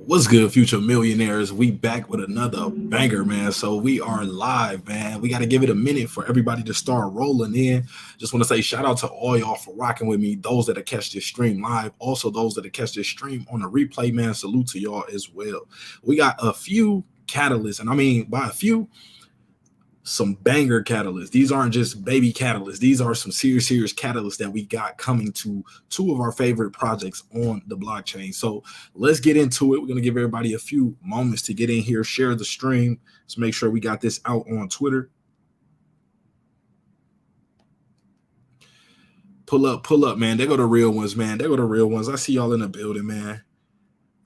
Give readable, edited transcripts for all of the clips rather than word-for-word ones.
What's good, future millionaires? We back with another banger, man. So we are live, man. We got to give it a minute for everybody to start rolling in. Just want to say shout out to all y'all for rocking with me. Those that have catch this stream live, also those that have catch this stream on the replay, man. Salute to y'all as well. We got a few catalysts, and I mean by a few, some banger catalysts. These aren't just baby catalysts. These are some serious catalysts that we got coming to two of our favorite projects on the blockchain. So let's get into it. We're going to give everybody a few moments to get in here, share the stream. Let's make sure we got this out on Twitter. Pull up, man. They go the real ones, man. They go the real ones. I see y'all in the building, man.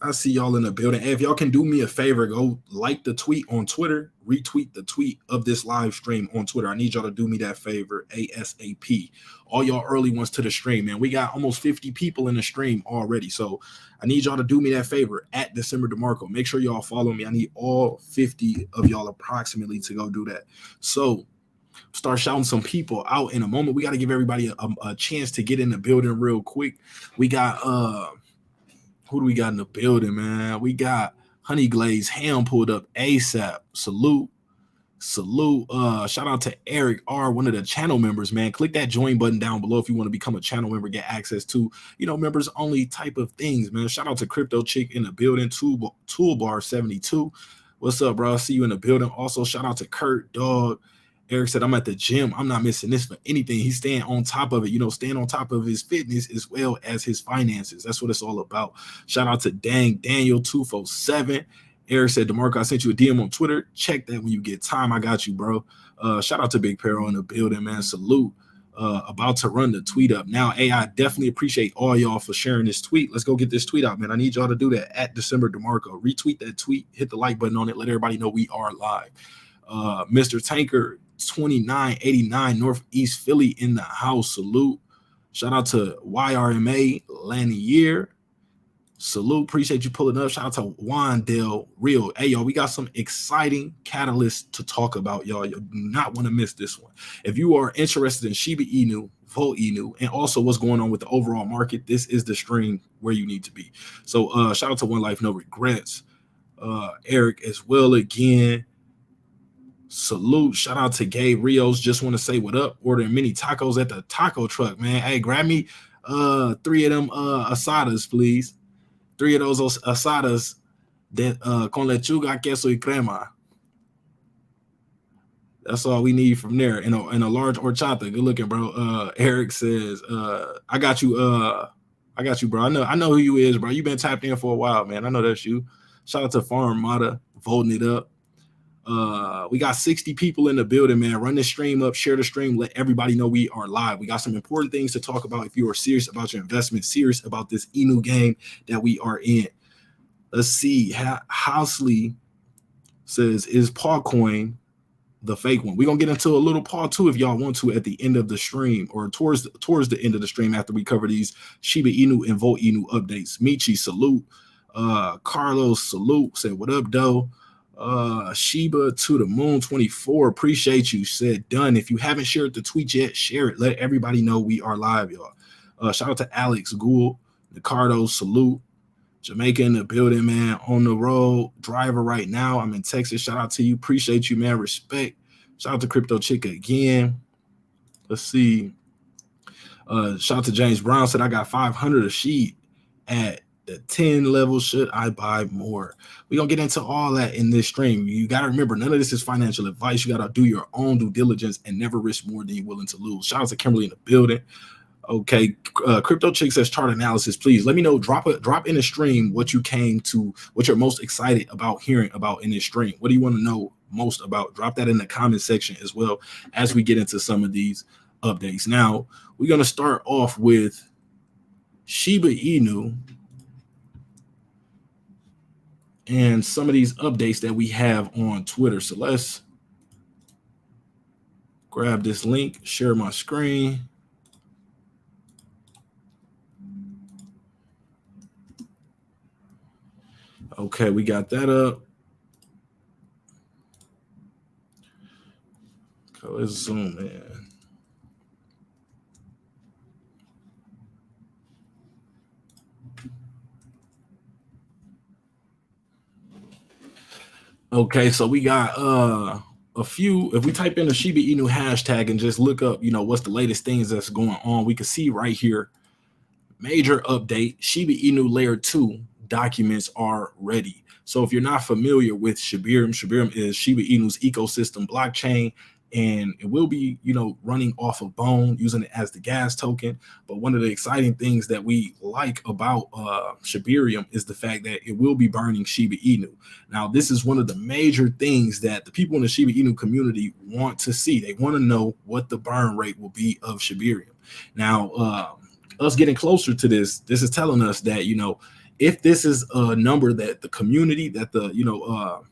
I see y'all in the building. Hey, if y'all can do me a favor, go like the tweet on Twitter, retweet the tweet of this live stream on Twitter. I need y'all to do me that favor, ASAP. All y'all early ones to the stream, man. We got almost 50 people in the stream already. So I need y'all to do me that favor at DecemberDeMarco. Make sure y'all follow me. I need all 50 of y'all approximately to go do that. So start shouting some people out in a moment. We got to give everybody a chance to get in the building real quick. We got who do we got in the building, man? We got Honey Glaze Ham pulled up ASAP. Salute. Shout out to Eric R, one of the channel members, man. Click that join button down below if you want to become a channel member, get access to, members only type of things, man. Shout out to Crypto Chick in the building, Toolbar 72. What's up, bro? I see you in the building. Also, shout out to Kurt, dog. Eric said, I'm at the gym. I'm not missing this for anything. He's staying on top of it, staying on top of his fitness as well as his finances. That's what it's all about. Shout out to Daniel 247. Eric said, DeMarco, I sent you a DM on Twitter. Check that when you get time. I got you, bro. Shout out to Big Perro in the building, man. Salute. About to run the tweet up now. Hey, I definitely appreciate all y'all for sharing this tweet. Let's go get this tweet out, man. I need y'all to do that at DecemberDeMarco. Retweet that tweet, hit the like button on it, let everybody know we are live. Mr. Tanker 2989 Northeast Philly in the house. Salute. Shout out to YRMA Lanier. Salute. Appreciate you pulling up. Shout out to Juan Del Rio. Hey, y'all, we got some exciting catalysts to talk about, y'all. You do not want to miss this one. If you are interested in Shiba Inu, Inu, and also what's going on with the overall market, this is the stream where you need to be. So shout out to One Life No Regrets. Eric as well again. Salute. Shout out to Gabe Rios. Just want to say what up. Ordering mini tacos at the taco truck, man. Hey, grab me 3 of them asadas, please. 3 of those asadas that con lechuga, queso y crema. That's all we need from there. And a large horchata. Good looking, bro. Eric says, I got you, bro. I know who you is, bro. You've been tapped in for a while, man. I know that's you. Shout out to Farm Mata, voting it up. We got 60 people in the building, man. Run this stream up, share the stream, let everybody know we are live. We got some important things to talk about if you are serious about your investment, serious about this Inu game that we are in. Let's see. Housley says, is Pawcoin the fake one? We're gonna get into a little Paw too if y'all want to at the end of the stream, or towards the end of the stream after we cover these Shiba Inu and Volt Inu updates. Michi, salute. Carlos, salute. Said, what up, Doe? Shiba to the moon 24, appreciate you. Said done. If you haven't shared the tweet yet, share it. Let everybody know we are live, y'all. Shout out to Alex Gould, Ricardo, salute. Jamaica in the building, man. On the road, driver right now. I'm in Texas. Shout out to you. Appreciate you, man. Respect. Shout out to Crypto Chick again. Let's see. Shout out to James Brown. Said I got 500 of SHIB at the 10 level. Should I buy more? We're gonna get into all that in this stream. You got to remember, none of this is financial advice. You got to do your own due diligence and never risk more than you're willing to lose. Shout out to Kimberly in the building. Okay, Crypto Chick says chart analysis. Please let me know. Drop in the stream what you came to, what you're most excited about hearing about in this stream. What do you want to know most about? Drop that in the comment section as well as we get into some of these updates. Now we're gonna start off with Shiba Inu and some of these updates that we have on Twitter. So let's grab this link, share my screen. Okay, we got that up. Okay, let's zoom in. Okay, so we got a few. If we type in the Shiba Inu hashtag and just look up, what's the latest things that's going on, we can see right here. Major update: Shiba Inu Layer 2 documents are ready. So if you're not familiar with Shibarium is Shiba Inu's ecosystem blockchain, and it will be, running off of Bone, using it as the gas token. But one of the exciting things that we like about Shibarium is the fact that it will be burning Shiba Inu. Now, this is one of the major things that the people in the Shiba Inu community want to see. They want to know what the burn rate will be of Shibarium. Now, us getting closer to this is telling us that, if this is a number that the community, that the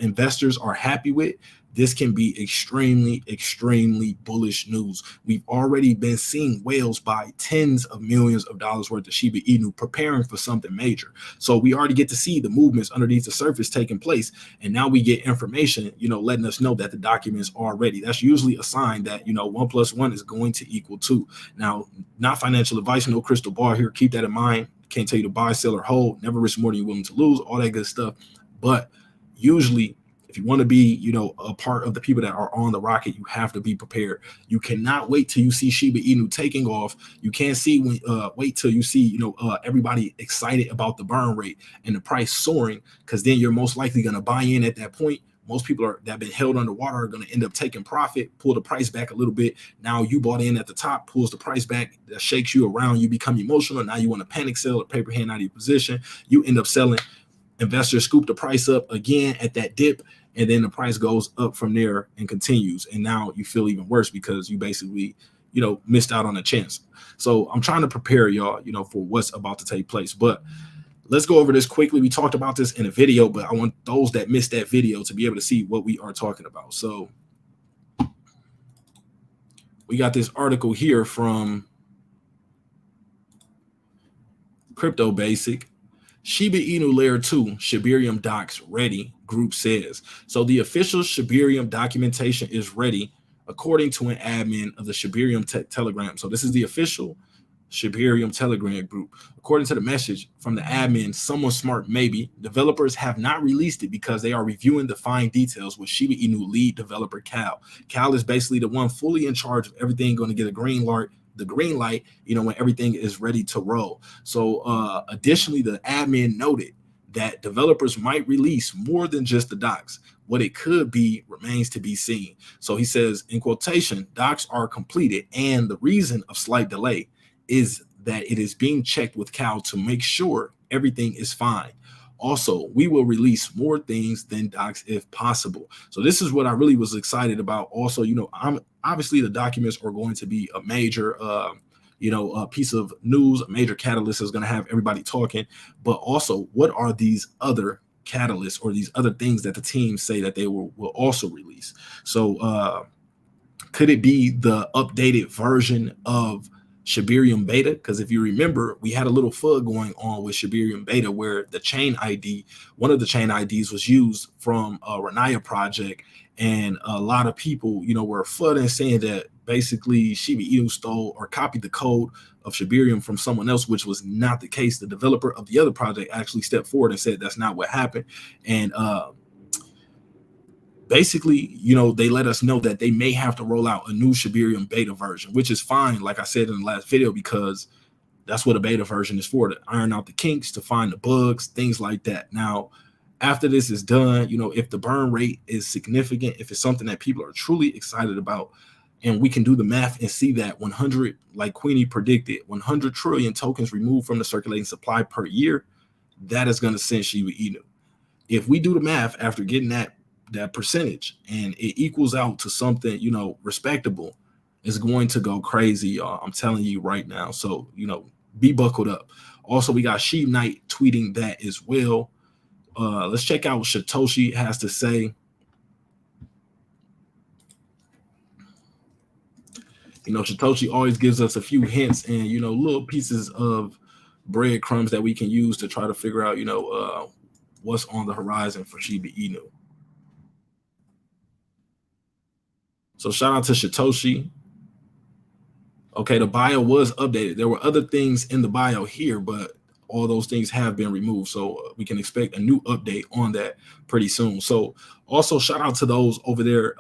investors are happy with, this can be extremely, extremely bullish news. We've already been seeing whales buy tens of millions of dollars worth of Shiba Inu, preparing for something major. So we already get to see the movements underneath the surface taking place. And now we get information, letting us know that the documents are ready. That's usually a sign that, 1 + 1 is going to equal 2. Now, not financial advice, no crystal ball here. Keep that in mind. Can't tell you to buy, sell, or hold. Never risk more than you're willing to lose, all that good stuff. But usually, if you want to be, a part of the people that are on the rocket, you have to be prepared. You cannot wait till you see Shiba Inu taking off. You can't wait till you see, everybody excited about the burn rate and the price soaring, because then you're most likely going to buy in at that point. Most people that have been held underwater are going to end up taking profit, pull the price back a little bit. Now you bought in at the top, pulls the price back, that shakes you around. You become emotional. Now you want to panic sell or paper hand out of your position. You end up selling. Investors scoop the price up again at that dip, and then the price goes up from there and continues. And now you feel even worse because you basically, missed out on a chance. So I'm trying to prepare y'all, for what's about to take place. But let's go over this quickly. We talked about this in a video, but I want those that missed that video to be able to see what we are talking about. So we got this article here from Crypto Basic. Shiba Inu Layer 2 Shibarium docs ready, group says. So the official Shibarium documentation is ready, according to an admin of the Shibarium Telegram. So this is the official Shibarium Telegram group. According to the message from the admin, someone smart maybe, developers have not released it because they are reviewing the fine details with Shiba Inu lead developer Cal. Cal is basically the one fully in charge of everything, going to get a green light, when everything is ready to roll. So additionally, the admin noted that developers might release more than just the docs. What it could be remains to be seen. So he says, in quotation, docs are completed, and the reason of slight delay is that it is being checked with Cal to make sure everything is fine. Also, we will release more things than docs if possible. So this is what I really was excited about. Also, I'm obviously the documents are going to be a major a piece of news, a major catalyst is going to have everybody talking. But also, what are these other catalysts or these other things that the team say that they will also release? So could it be the updated version of Shibarium Beta? Because if you remember, we had a little FUD going on with Shibarium Beta where the chain ID, one of the chain IDs was used from a Renaya project. And a lot of people, were FUDing, saying that basically Shiba Inu stole or copied the code of Shibarium from someone else, which was not the case. The developer of the other project actually stepped forward and said that's not what happened. And basically, they let us know that they may have to roll out a new Shibarium beta version, which is fine, like I said in the last video, because that's what a beta version is for, to iron out the kinks, to find the bugs, things like that. Now, after this is done, if the burn rate is significant, if it's something that people are truly excited about, and we can do the math and see that 100, like Queenie predicted, 100 trillion tokens removed from the circulating supply per year, that is going to send Shiba Inu. If we do the math after getting that percentage and it equals out to something, respectable, it's going to go crazy, y'all. I'm telling you right now. So, be buckled up. Also, we got Sheep Knight tweeting that as well. Let's check out what Satoshi has to say. Satoshi always gives us a few hints and, little pieces of breadcrumbs that we can use to try to figure out, what's on the horizon for Shiba Inu. So shout out to Satoshi. Okay, the bio was updated. There were other things in the bio here, but all those things have been removed. So we can expect a new update on that pretty soon. So also shout out to those over there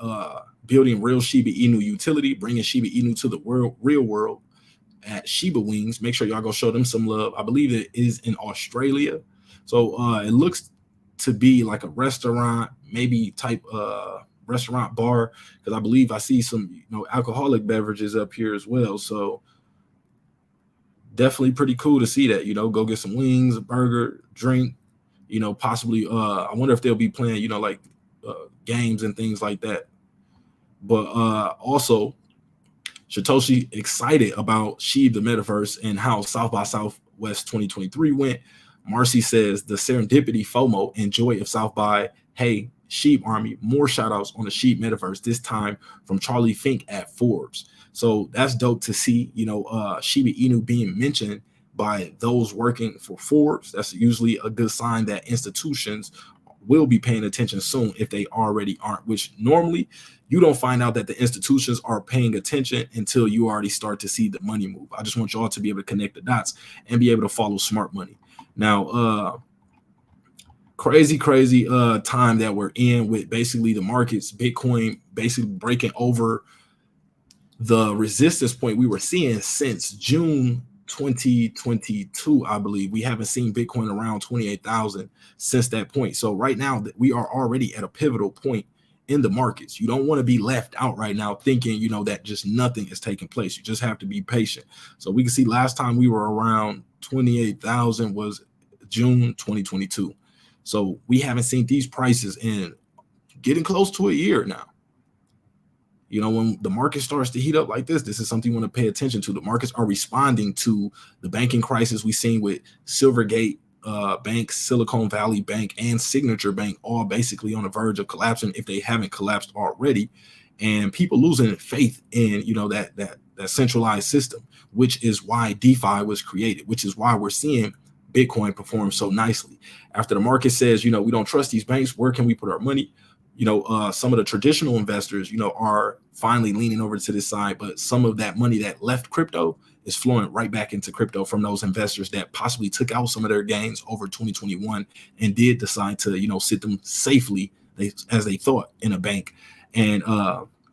building real Shiba Inu utility, bringing Shiba Inu to the real world at Shiba Wings. Make sure y'all go show them some love. I believe it is in Australia. So it looks to be like a restaurant, maybe type restaurant bar, because I believe I see some alcoholic beverages up here as well. So definitely pretty cool to see that. Go get some wings, a burger, drink, possibly I wonder if they'll be playing like games and things like that. But also Satoshi excited about SHIB the metaverse and how South by Southwest 2023 went. Marcy says the serendipity, FOMO, and joy of South by. Hey, SHIB Army, more shout outs on the SHIB metaverse, this time from Charlie Fink at Forbes. So that's dope to see, Shiba Inu being mentioned by those working for Forbes. That's usually a good sign that institutions will be paying attention soon if they already aren't, which normally you don't find out that the institutions are paying attention until you already start to see the money move. I just want y'all to be able to connect the dots and be able to follow smart money. Now, crazy time that we're in with basically the markets, Bitcoin basically breaking over the resistance point we were seeing since June 2022, I believe. We haven't seen Bitcoin around 28,000 since that point. So right now we are already at a pivotal point in the markets. You don't want to be left out right now thinking, that just nothing is taking place. You just have to be patient. So we can see last time we were around 28,000 was June 2022. So we haven't seen these prices in getting close to a year now. When the market starts to heat up like this is something you want to pay attention to. The markets are responding to the banking crisis we've seen with Silvergate Bank, Silicon Valley Bank, and Signature Bank, all basically on the verge of collapsing if they haven't collapsed already, and people losing faith in that centralized system, which is why DeFi was created, which is why we're seeing Bitcoin perform so nicely. After the market says, we don't trust these banks, where can we put our money? Some of the traditional investors, are finally leaning over to this side, but some of that money that left crypto is flowing right back into crypto from those investors that possibly took out some of their gains over 2021 and did decide to, sit them safely as they thought in a bank. And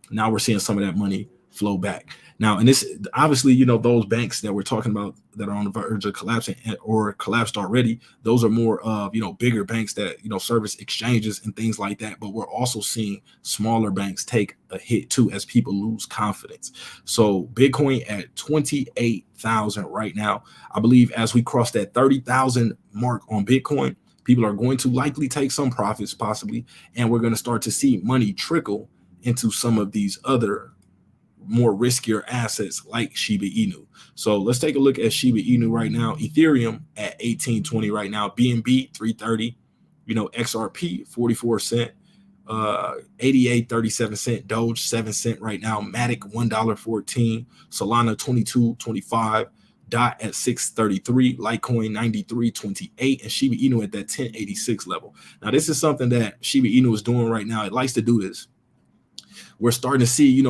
now we're seeing some of that money flow back. Now, and this obviously, those banks that we're talking about that are on the verge of collapsing or collapsed already, those are more of, bigger banks that, service exchanges and things like that. But we're also seeing smaller banks take a hit too as people lose confidence. So Bitcoin at 28,000 right now. I believe as we cross that 30,000 mark on Bitcoin, people are going to likely take some profits possibly, and we're going to start to see money trickle into some of these other more riskier assets like Shiba Inu. So let's take a look at Shiba Inu right now. Ethereum at 1820 right now. BNB 330. XRP 44 cent. 88 37 cent. Doge 7 cent right now. Matic $1.14. Solana 22.25. Dot at 633. Litecoin 93.28. And Shiba Inu at that 1086 level. Now this is something that Shiba Inu is doing right now. It likes to do this. We're starting to see,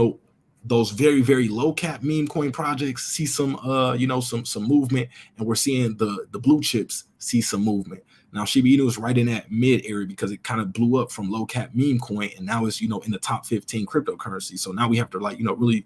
those very, very low cap meme coin projects see some, some movement, and we're seeing the blue chips see some movement. Now, Shiba Inu is right in that mid area because it kind of blew up from low cap meme coin, and now it's, in the top 15 cryptocurrency. So now we have to really,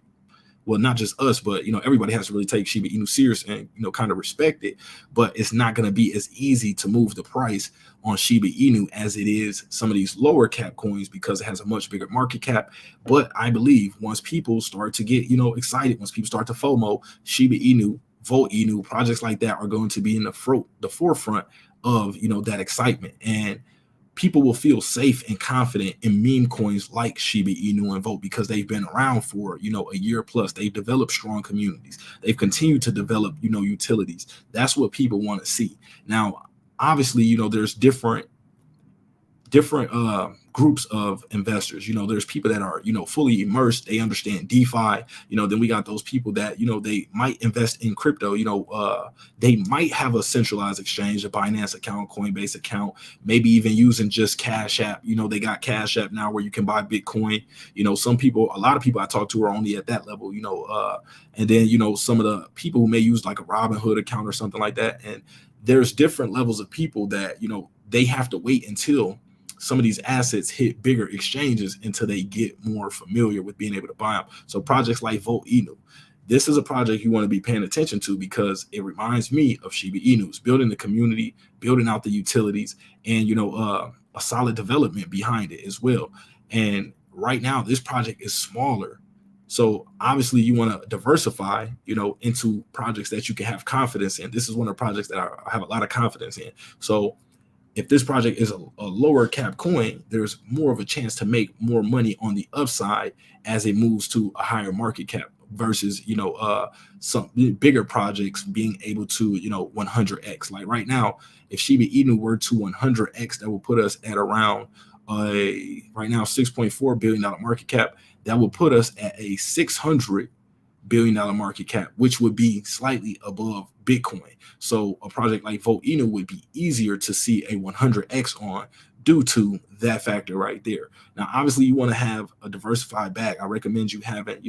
well, not just us, but, everybody has to really take Shiba Inu serious and, kind of respect it. But it's not going to be as easy to move the price on Shiba Inu as it is some of these lower cap coins because it has a much bigger market cap. But I believe once people start to get, excited, once people start to FOMO, Shiba Inu, Volt Inu, projects like that are going to be in the forefront of, that excitement. And people will feel safe and confident in meme coins like Shiba Inu and Volt because they've been around for, a year plus. They've developed strong communities. They've continued to develop, utilities. That's what people want to see. Now, obviously, there's different groups of investors. There's people that are, fully immersed. They understand DeFi. Then we got those people that, they might invest in crypto. They might have a centralized exchange, a Binance account, Coinbase account, maybe even using just Cash App. They got Cash App now where you can buy Bitcoin. A lot of people I talk to are only at that level, and then, some of the people who may use like a Robinhood account or something like that. And there's different levels of people that, they have to wait until some of these assets hit bigger exchanges until they get more familiar with being able to buy them. So projects like Volt Inu, this is a project you want to be paying attention to because it reminds me of Shiba Inus, building the community, building out the utilities, and a solid development behind it as well. And right now, this project is smaller. So obviously you want to diversify, into projects that you can have confidence in. This is one of the projects that I have a lot of confidence in. So if this project is a lower cap coin, there's more of a chance to make more money on the upside as it moves to a higher market cap versus, some bigger projects being able to, 100x. Like right now, if Shiba Inu were to 100x, that will put us at around right now $6.4 billion market cap. That will put us at a $600 billion market cap, which would be slightly above Bitcoin. So a project like Volt Inu would be easier to see a 100x on due to that factor right there. Now, obviously, you want to have a diversified bag. I recommend you having,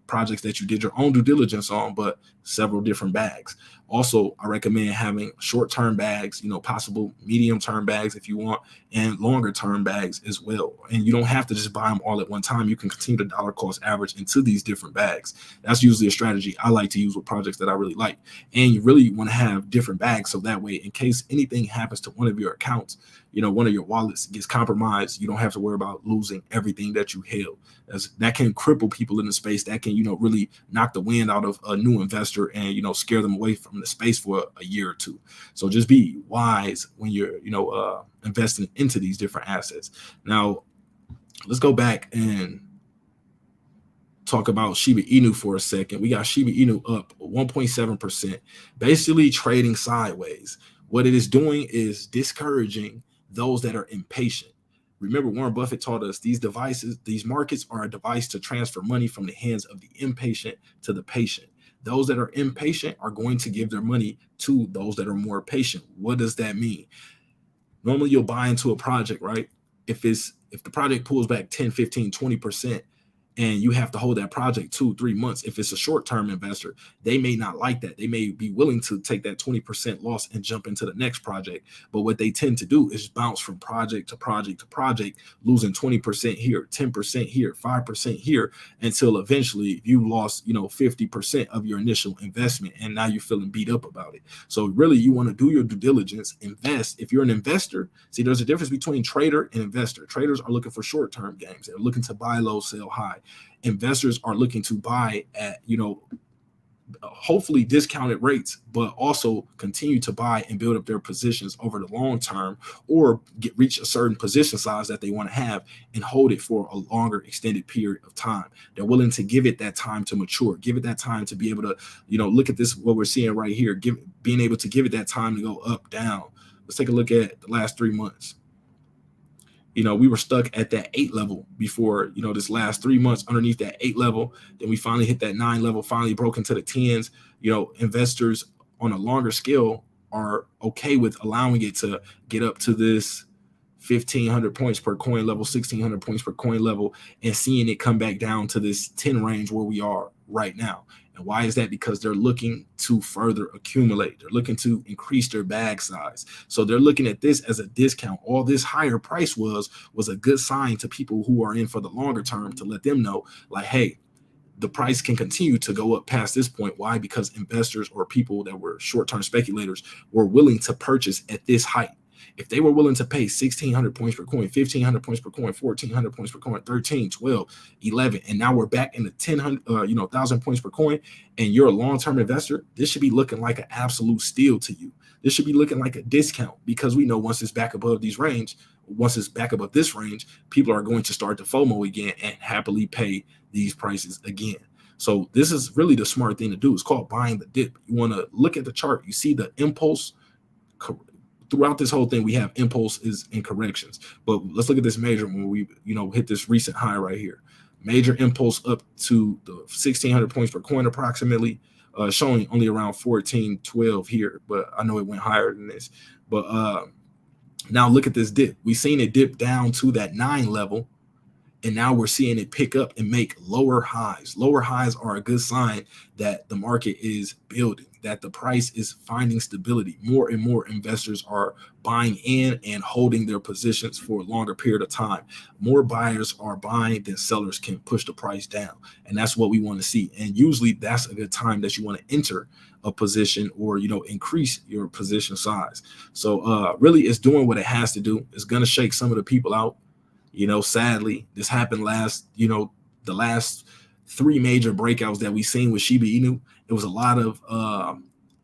projects that you did your own due diligence on, but several different bags. Also, I recommend having short-term bags, possible medium-term bags if you want, and longer-term bags as well. And you don't have to just buy them all at one time. You can continue to dollar cost average into these different bags. That's usually a strategy I like to use with projects that I really like. And you really want to have different bags so that way, in case anything happens to one of your accounts, one of your wallets gets compromised, you don't have to worry about losing everything that you held. That can cripple people in the space. That can, really knock the wind out of a new investor and, scare them away from the space for a year or two. So just be wise when you're, investing into these different assets. Now, let's go back and talk about Shiba Inu for a second. We got Shiba Inu up 1.7%, basically trading sideways. What it is doing is discouraging those that are impatient. Remember, Warren Buffett taught us these markets are a device to transfer money from the hands of the impatient to the patient. Those that are impatient are going to give their money to those that are more patient. What does that mean? Normally you'll buy into a project, right? If the project pulls back 10, 15, 20%, and you have to hold that project 2-3 months. If it's a short-term investor, they may not like that. They may be willing to take that 20% loss and jump into the next project. But what they tend to do is bounce from project to project to project, losing 20% here, 10% here, 5% here, until eventually you lost, 50% of your initial investment. And now you're feeling beat up about it. So really you want to do your due diligence, invest. If you're an investor, see, there's a difference between trader and investor. Traders are looking for short-term gains. They're looking to buy low, sell high. Investors are looking to buy at, hopefully discounted rates, but also continue to buy and build up their positions over the long term, or reach a certain position size that they want to have and hold it for a longer extended period of time. They're willing to give it that time to mature, give it that time to be able to, look at this, what we're seeing right here, being able to give it that time to go up, down. Let's take a look at the last 3 months. We were stuck at that 8 level before, this last 3 months underneath that 8 level. Then we finally hit that 9 level, finally broke into the 10s. Investors on a longer scale are okay with allowing it to get up to this 1,500 points per coin level, 1,600 points per coin level, and seeing it come back down to this 10 range where we are right now. And why is that? Because they're looking to further accumulate. They're looking to increase their bag size. So they're looking at this as a discount. All this higher price was a good sign to people who are in for the longer term, to let them know, like, hey, the price can continue to go up past this point. Why? Because investors or people that were short-term speculators were willing to purchase at this height. If they were willing to pay 1,600 points per coin, 1,500 points per coin, 1,400 points per coin, 13, 12, 11, and now we're back in the 1,000 points per coin, and you're a long-term investor, this should be looking like an absolute steal to you. This should be looking like a discount, because we know once it's back above this range, people are going to start to FOMO again and happily pay these prices again. So this is really the smart thing to do. It's called buying the dip. You want to look at the chart. You see the impulse. Throughout this whole thing, we have impulses and corrections. But let's look at this major when we, hit this recent high right here. Major impulse up to the 1,600 points per coin approximately, showing only around 14, 12 here. But I know it went higher than this. But now look at this dip. We've seen it dip down to that 9 level. And now we're seeing it pick up and make lower highs. Lower highs are a good sign that the market is building, that the price is finding stability. More and more investors are buying in and holding their positions for a longer period of time. More buyers are buying than sellers can push the price down. And that's what we want to see. And usually that's a good time that you want to enter a position or, increase your position size. So really it's doing what it has to do. It's going to shake some of the people out. Sadly, this happened the last 3 major breakouts that we've seen with Shiba Inu. It was a lot of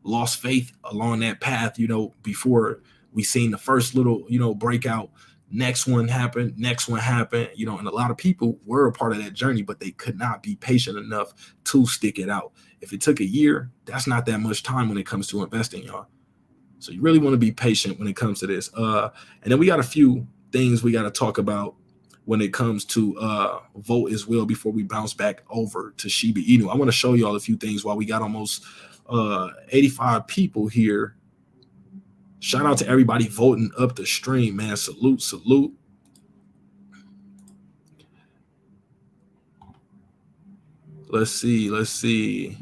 lost faith along that path, before we seen the first little, breakout. Next one happened, and a lot of people were a part of that journey, but they could not be patient enough to stick it out. If it took a year, that's not that much time when it comes to investing, y'all. So you really want to be patient when it comes to this. And then we got a few things we got to talk about when it comes to Volt as well before we bounce back over to Shiba Inu. I want to show y'all a few things while we got almost 85 people here. Shout out to everybody voting up the stream, man. Salute. Let's see.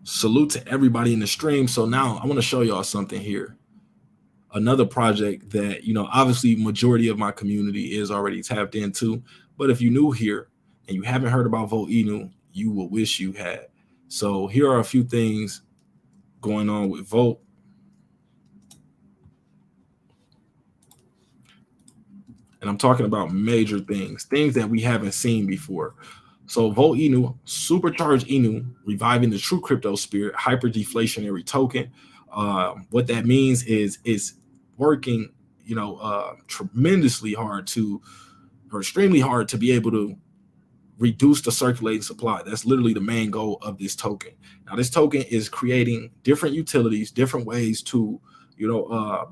Salute to everybody in the stream. So now I want to show y'all something here. Another project that, obviously majority of my community is already tapped into. But if you're new here and you haven't heard about Volt Inu, you will wish you had. So here are a few things going on with Volt. And I'm talking about major things that we haven't seen before. So Volt Inu, supercharged Inu, reviving the true crypto spirit, hyper deflationary token. What that means is it's working, tremendously hard extremely hard to be able to reduce the circulating supply. That's literally the main goal of this token. Now, this token is creating different utilities, different ways to,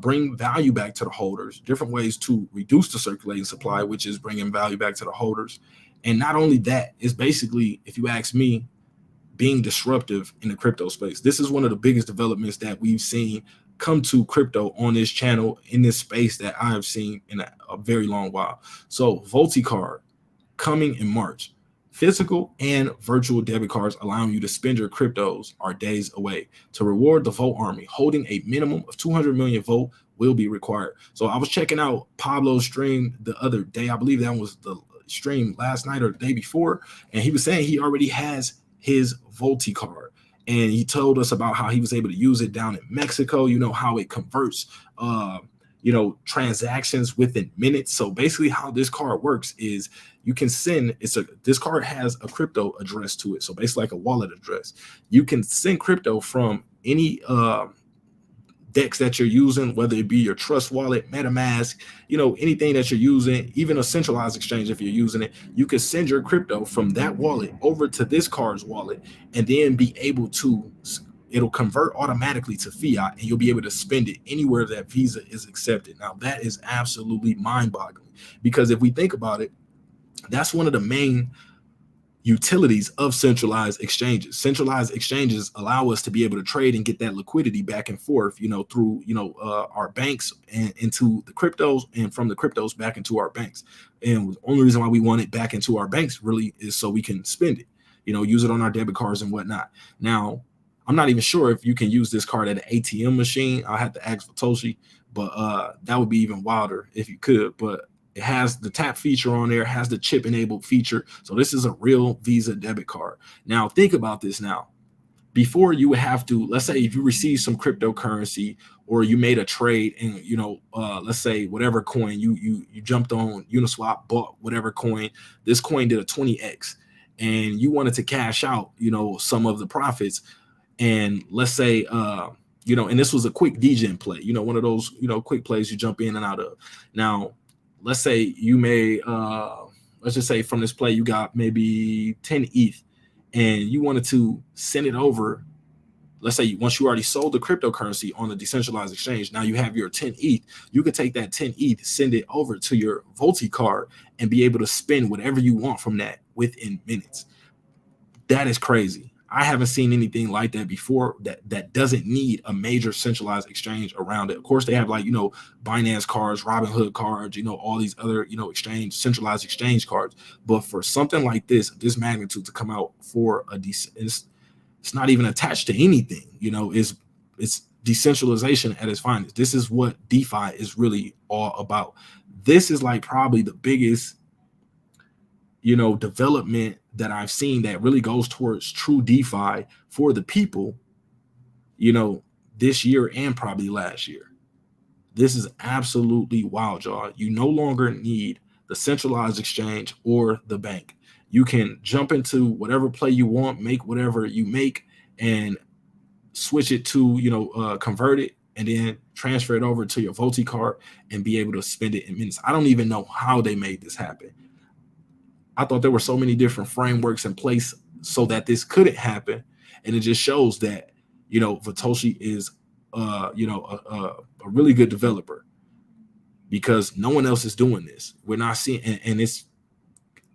bring value back to the holders, different ways to reduce the circulating supply, which is bringing value back to the holders. And not only that, it's basically, if you ask me, being disruptive in the crypto space. This is one of the biggest developments that we've seen come to crypto on this channel, in this space, that I have seen in a very long while. So VoltiCard coming in March. Physical and virtual debit cards allowing you to spend your cryptos are days away. To reward the Volt army, holding a minimum of 200 million Volt will be required. So I was checking out Pablo's stream the other day. I believe that was the stream last night or the day before. And he was saying he already has his VoltiCard. And he told us about how he was able to use it down in Mexico, how it converts transactions within minutes. So basically how this card works is you can send, this card has a crypto address to it. So basically like a wallet address. You can send crypto from any DEX that you're using, whether it be your Trust wallet, MetaMask, anything that you're using, even a centralized exchange if you're using it, you can send your crypto from that wallet over to this card's wallet and then be able to, it'll convert automatically to fiat and you'll be able to spend it anywhere that Visa is accepted. Now that is absolutely mind-boggling, because if we think about it, that's one of the main utilities of centralized exchanges. Centralized exchanges allow us to be able to trade and get that liquidity back and forth, through, our banks and into the cryptos, and from the cryptos back into our banks. And the only reason why we want it back into our banks really is so we can spend it, use it on our debit cards and whatnot. Now, I'm not even sure if you can use this card at an ATM machine. I'll have to ask Satoshi, but that would be even wilder if you could. But it has the tap feature on there, has the chip enabled feature. So this is a real Visa debit card. Now think about this now. Before you would have to, let's say if you receive some cryptocurrency or you made a trade and, let's say whatever coin you jumped on Uniswap, bought whatever coin, this coin did a 20x and you wanted to cash out, some of the profits. And let's say, and this was a quick degen play, one of those, quick plays you jump in and out of. Now, let's say you may, let's just say from this play, you got maybe 10 ETH and you wanted to send it over. Let's say once you already sold the cryptocurrency on the decentralized exchange, now you have your 10 ETH. You could take that 10 ETH, send it over to your VoltiCard and be able to spend whatever you want from that within minutes. That is crazy. I haven't seen anything like that before that doesn't need a major centralized exchange around it. Of course, they have like, Binance cards, Robinhood cards, all these other, centralized exchange cards. But for something like this magnitude to come out for a decent, it's not even attached to anything, it's decentralization at its finest. This is what DeFi is really all about. This is like probably the biggest development that I've seen that really goes towards true DeFi for the people, this year and probably last year. This is absolutely wild, y'all. You no longer need the centralized exchange or the bank. You can jump into whatever play you want, make whatever you make, and switch it to, convert it, and then transfer it over to your VoltiCard and be able to spend it in minutes. I don't even know how they made this happen. I thought there were so many different frameworks in place so that this couldn't happen. And it just shows that, Satoshi is, a really good developer, because no one else is doing this. We're not seeing, and this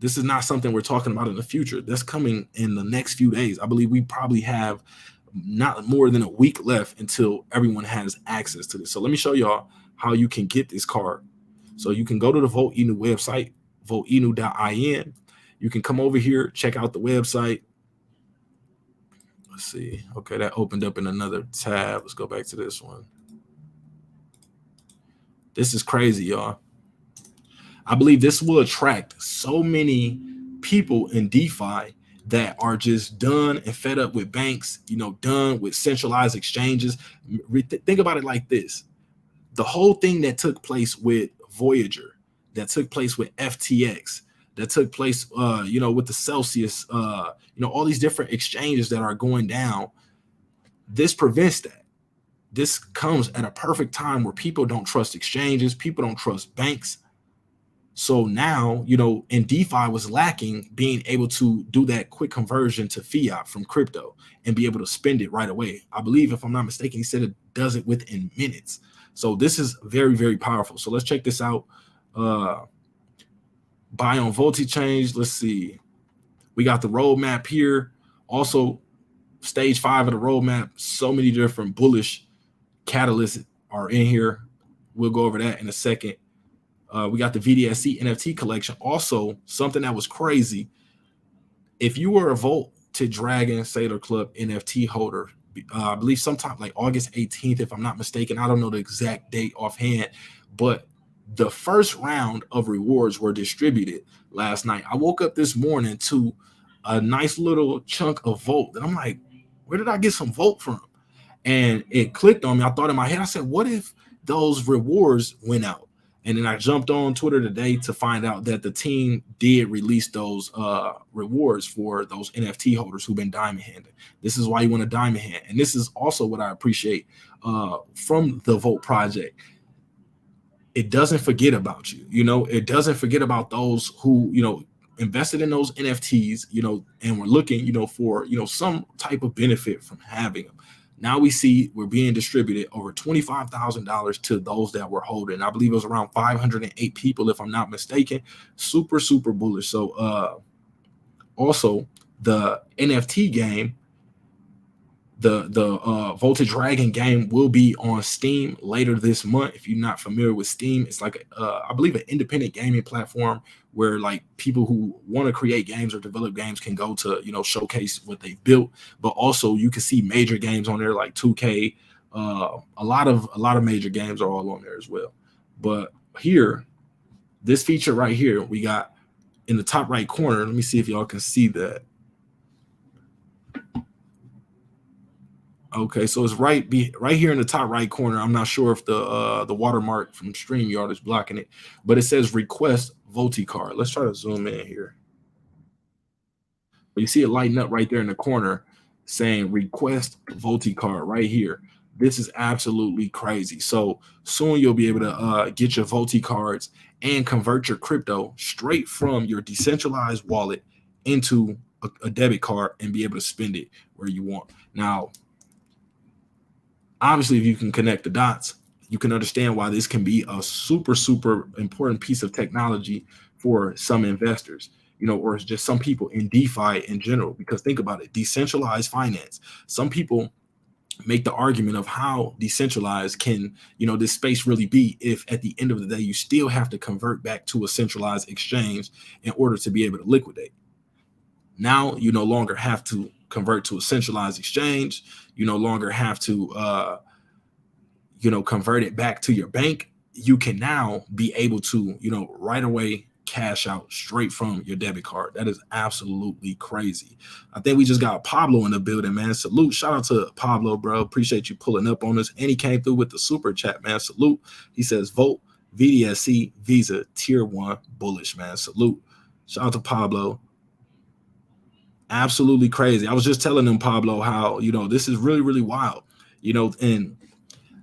is not something we're talking about in the future. That's coming in the next few days. I believe we probably have not more than a week left until everyone has access to this. So let me show y'all how you can get this card. So you can go to the Volt Inu website, voltinu.in. You can come over here, check out the website. Let's see. Okay, that opened up in another tab. Let's go back to this one. This is crazy, y'all. I believe this will attract so many people in DeFi that are just done and fed up with banks, done with centralized exchanges. Think about it like this. The whole thing that took place with Voyager, that took place with FTX, that took place, with the Celsius, all these different exchanges that are going down. This prevents that. This comes at a perfect time where people don't trust exchanges, people don't trust banks. So now, and DeFi was lacking being able to do that quick conversion to fiat from crypto and be able to spend it right away. I believe, if I'm not mistaken, he said it does it within minutes. So this is very, very powerful. So let's check this out. Buy on VoltiChange. Let's see. We got the roadmap here. Also, stage 5 of the roadmap. So many different bullish catalysts are in here. We'll go over that in a second. We got the VDSC NFT collection. Also, something that was crazy. If you were a Volt to Dragon Sailor Club NFT holder, I believe sometime like August 18th, if I'm not mistaken. I don't know the exact date offhand, but the first round of rewards were distributed last night. I woke up this morning to a nice little chunk of Volt, and I'm like, where did I get some Volt from? And it clicked on me. I thought in my head, I said, what if those rewards went out? And then I jumped on Twitter today to find out that the team did release those rewards for those NFT holders who've been diamond handed. This is why you want a diamond hand. And this is also what I appreciate from the Volt project. It doesn't forget about you. It doesn't forget about those who, invested in those NFTs, and we're looking, for, some type of benefit from having them. Now we see we're being distributed over $25,000 to those that were holding. I believe it was around 508 people, if I'm not mistaken. Super, super bullish. So also the NFT game, the Voltage Dragon game will be on Steam later this month. If you're not familiar with Steam, it's like I believe an independent gaming platform where like people who want to create games or develop games can go to showcase what they've built. But also you can see major games on there like 2K. A lot of major games are all on there as well. But here, this feature right here, we got in the top right corner. Let me see if y'all can see that. Okay, so it's right here in the top right corner. I'm not sure if the watermark from StreamYard is blocking it, but it says request VoltiCard. Let's try to zoom in here. You see it lighting up right there in the corner saying request VoltiCard right here. This is absolutely crazy. So soon you'll be able to get your VoltiCards and convert your crypto straight from your decentralized wallet into a debit card and be able to spend it where you want. Now, obviously, if you can connect the dots, you can understand why this can be a super, super important piece of technology for some investors. or it's just some people in DeFi in general. Because think about it, decentralized finance. Some people make the argument of how decentralized can, this space really be if at the end of the day, you still have to convert back to a centralized exchange in order to be able to liquidate. Now, you no longer have to convert to a centralized exchange. You no longer have to, convert it back to your bank. You can now be able to, right away cash out straight from your debit card. That is absolutely crazy. I think we just got Pablo in the building, man. Salute. Shout out to Pablo, bro. Appreciate you pulling up on us. And he came through with the super chat, man. Salute. He says, vote VDSC Visa Tier 1 bullish, man. Salute. Shout out to Pablo. Absolutely crazy. I was just telling them, Pablo, how, this is really, really wild, and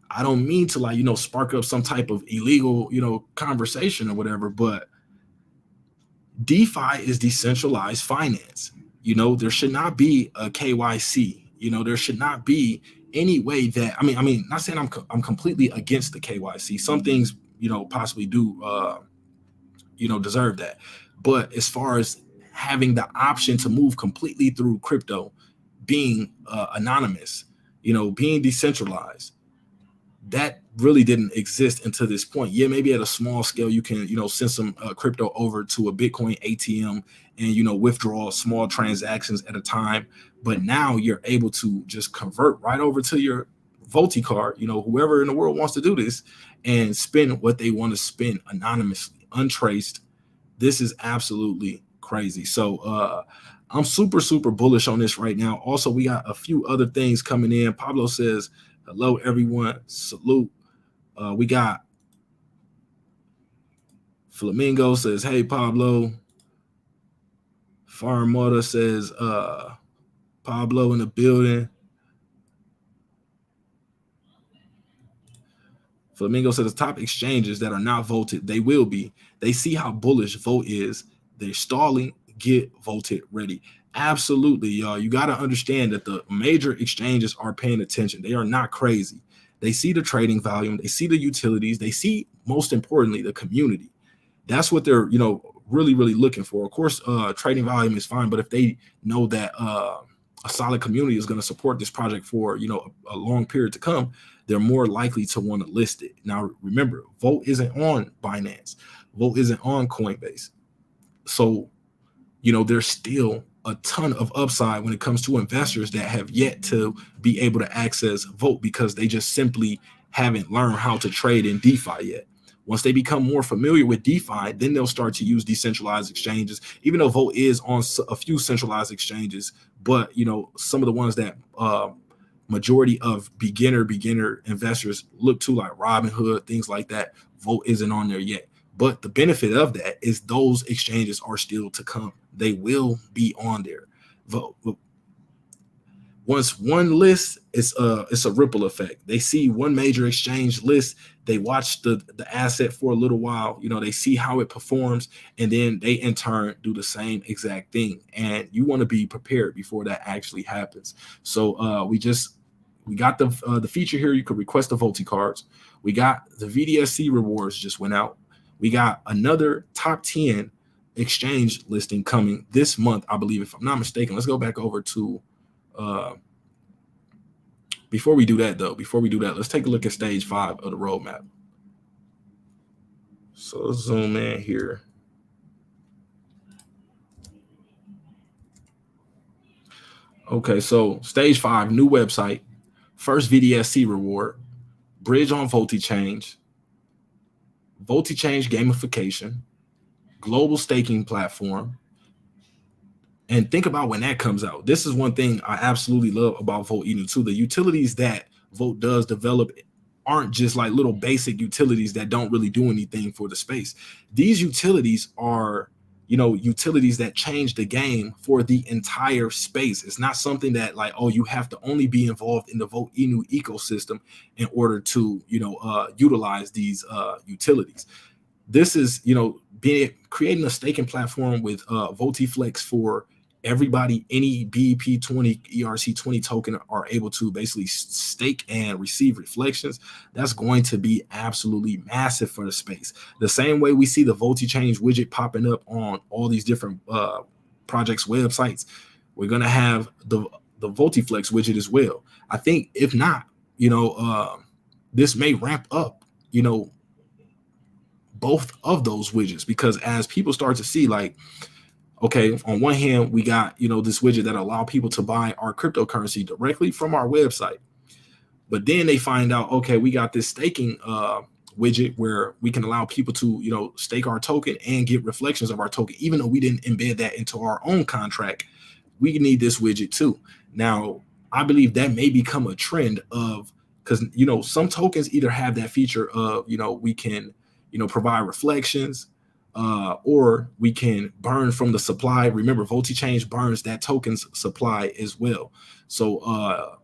I don't mean to spark up some type of illegal, conversation or whatever, but DeFi is decentralized finance. There should not be a KYC. There should not be any way that, I mean, not saying I'm completely against the KYC. Some things, possibly do, deserve that. But as far as having the option to move completely through crypto, being anonymous, being decentralized, that really didn't exist until this point. Yeah, maybe at a small scale, you can, send some crypto over to a Bitcoin ATM and, withdraw small transactions at a time. But now you're able to just convert right over to your VoltiCard, whoever in the world wants to do this, and spend what they want to spend anonymously, untraced. This is absolutely crazy. So I'm super, super bullish on this right now. Also, we got a few other things coming in. Pablo says, hello, everyone. Salute. We got Flamingo says, hey, Pablo. Farmota says, Pablo in the building. Flamingo says, the top exchanges that are not voted, they will be. They see how bullish Volt is. They're stalling. Get voted ready. Absolutely, y'all. You got to understand that the major exchanges are paying attention. They are not crazy. They see the trading volume. They see the utilities. They see, most importantly, the community. That's what they're, really, really looking for. Of course, trading volume is fine, but if they know that a solid community is going to support this project for, a long period to come, they're more likely to want to list it. Now, remember, Volt isn't on Binance. Volt isn't on Coinbase. So, there's still a ton of upside when it comes to investors that have yet to be able to access Volt because they just simply haven't learned how to trade in DeFi yet. Once they become more familiar with DeFi, then they'll start to use decentralized exchanges, even though Volt is on a few centralized exchanges. But, some of the ones that majority of beginner investors look to, like Robinhood, things like that, Volt isn't on there yet. But the benefit of that is those exchanges are still to come. They will be on there. Once one list, it's a ripple effect. They see one major exchange list, they watch the asset for a little while, they see how it performs, and then they in turn do the same exact thing. And you want to be prepared before that actually happens. So we got the feature here. You could request the VoltiCards. We got the VDSC rewards just went out. We got another top 10 exchange listing coming this month, I believe, if I'm not mistaken. Let's go back over to, before we do that, let's take a look at stage 5 of the roadmap. So let's zoom in here. Okay, so stage 5, new website, first VDSC reward, bridge on VoltiChange, VoltiChange gamification, global staking platform. And think about when that comes out. This is one thing I absolutely love about Volt Inu too. The utilities that Volt does develop aren't just like little basic utilities that don't really do anything for the space. These utilities are, utilities that change the game for the entire space. It's not something that like, oh, you have to only be involved in the Volt Inu ecosystem in order to, utilize these utilities. This is, creating a staking platform with VoltiFlex for everybody, any BEP20, ERC20 token are able to basically stake and receive reflections. That's going to be absolutely massive for the space. The same way we see the VoltiChange widget popping up on all these different projects' websites, we're going to have the VoltiFlex widget as well. I think if not, this may ramp up, both of those widgets, because as people start to see, like, okay, on one hand, we got, this widget that allow people to buy our cryptocurrency directly from our website. But then they find out, okay, we got this staking widget where we can allow people to, stake our token and get reflections of our token, even though we didn't embed that into our own contract. We need this widget too. Now, I believe that may become a trend of, because, some tokens either have that feature of, we can, provide reflections, or we can burn from the supply. Remember, VoltiChange burns that token's supply as well. So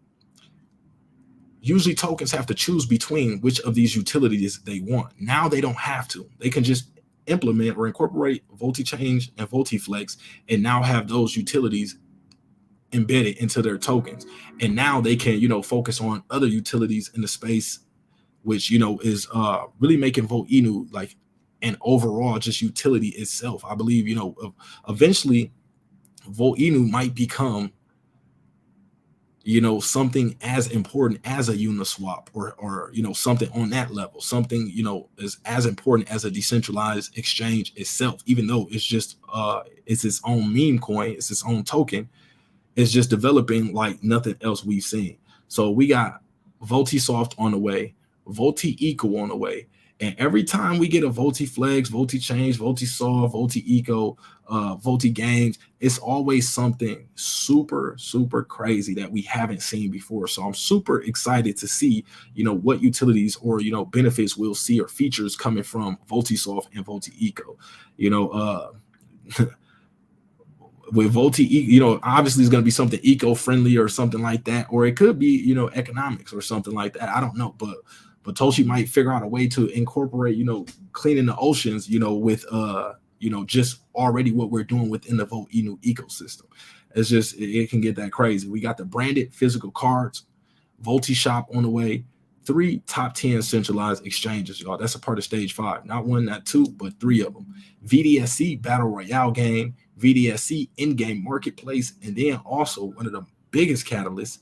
usually tokens have to choose between which of these utilities they want. Now they don't have to. They can just implement or incorporate VoltiChange and VoltiFlex and now have those utilities embedded into their tokens. And now they can, focus on other utilities in the space, which, is really making VoltInu like an overall just utility itself. I believe, eventually VoltInu might become, something as important as a Uniswap or something on that level, something, is as important as a decentralized exchange itself, even though it's just, it's its own meme coin, it's its own token. It's just developing like nothing else we've seen. So we got VoltiSoft on the way, VoltiEco on the way. And every time we get a VoltiFlex, VoltiChange, VoltiSoft, VoltiEco, VoltiGames, it's always something super, super crazy that we haven't seen before. So I'm super excited to see, what utilities or, benefits we'll see or features coming from VoltiSoft and VoltiEco. With VoltiEco, obviously it's going to be something eco-friendly or something like that, or it could be, economics or something like that. I don't know, but Toshi might figure out a way to incorporate, cleaning the oceans, with, just already what we're doing within the VoltInu ecosystem. It's just, it can get that crazy. We got the branded physical cards, VoltiShop on the way, 3 top 10 centralized exchanges, y'all. That's a part of stage 5. Not 1, not 2, but 3 of them. VDSC Battle Royale game, VDSC in-game marketplace, and then also one of the biggest catalysts,